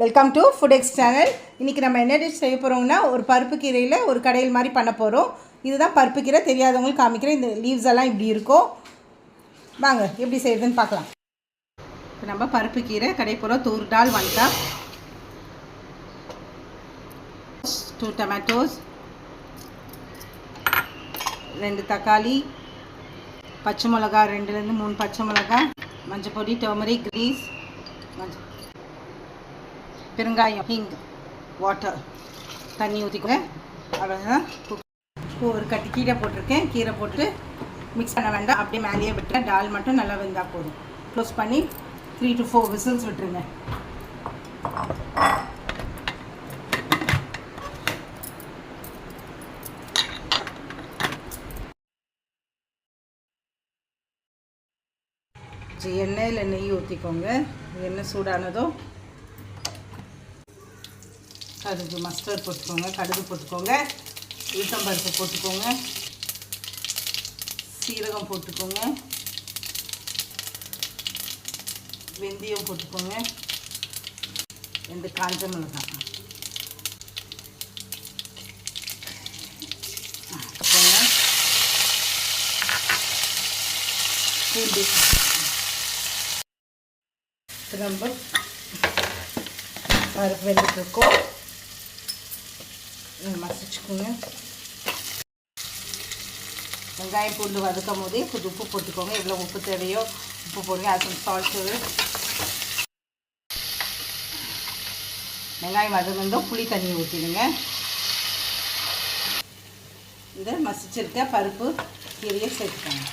Welcome to food X channel. இன்றைக்கி நம்ம என்ன டிஷ் செய்ய போகிறோம்னா, ஒரு பருப்பு கீரையில் ஒரு கடையில் மாதிரி பண்ண போகிறோம். இதுதான் பருப்பு கீரை. தெரியாதவங்களுக்கு காமிக்கிறேன். இந்த லீவ்ஸ் எல்லாம் இப்படி இருக்கும். வாங்க எப்படி செய்யுதுன்னு பார்க்கலாம். இப்போ நம்ம பருப்பு கீரை கடை போகிறோம். தூர் டால் 1 கப், 2 டொமேட்டோஸ், 2 தக்காளி, பச்சை மிளகா 2லேருந்து 3 பச்சை மிளகா, மஞ்சள் பொடி, டர்மரிக், கிரீஸ், மஞ்சள், பெருங்காயம், ஹிங், வாட்டர், தண்ணி ஊற்றிக்குவேன். அவ்வளோதான். இப்போ ஒரு கட்டி கீரை போட்டிருக்கேன். கீரை போட்டு மிக்ஸ் பண்ண வேண்டாம், அப்படியே மேலேயே விட்டுறேன். டால் மட்டும் நல்லா வெந்தால் போதும். க்ளோஸ் பண்ணி 3 to 4 விசில்ஸ் விட்டுருங்க. எண்ணெயில் நெய் ஊற்றிக்கோங்க. எண்ணெய் சூடானதோ கடுகு, மஸ்டர்ட் போட்டுக்கோங்க, கடுகு போட்டுக்கோங்க, உளுத்தம்பருப்பு போட்டுக்கோங்க, சீரகம் போட்டுக்கோங்க, வெந்தயம் போட்டுக்கோங்க, 2 காஞ்ச மிளகாய் போட்டுக்கோங்க, பூண்டு, திரும்ப பருப்பு வெந்துட்டுருக்கோம். மசிச்சுக்கோங்க. வெங்காயம் பூண்டு வதக்கும் போதே கொஞ்சம் உப்பு போட்டுக்கோங்க. எவ்வளோ உப்பு தேவையோ உப்பு போடுங்க. அது சால்ட்டு. வெங்காயம் வதங்கிருந்தோம் புளி தண்ணி ஊற்றிடுங்க. இந்த மசிச்சிருக்க பருப்பு கீரையை சேர்த்துக்கோங்க.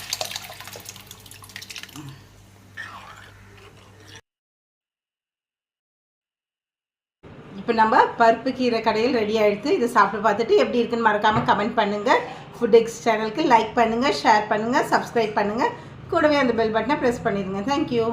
இப்போ நம்ம பருப்பு கீரை கடையில் ரெடி ஆகிடுது. இதை சாப்பிட்டு பார்த்துட்டு எப்படி இருக்குன்னு மறக்காமல் கமெண்ட் பண்ணுங்கள். ஃபுட் எக்ஸ் சேனலுக்கு லைக் பண்ணுங்கள், ஷேர் பண்ணுங்கள், சப்ஸ்கிரைப் பண்ணுங்கள். கூடவே அந்த பெல் பட்டனை ப்ரெஸ் பண்ணிடுங்க. தேங்க்யூ.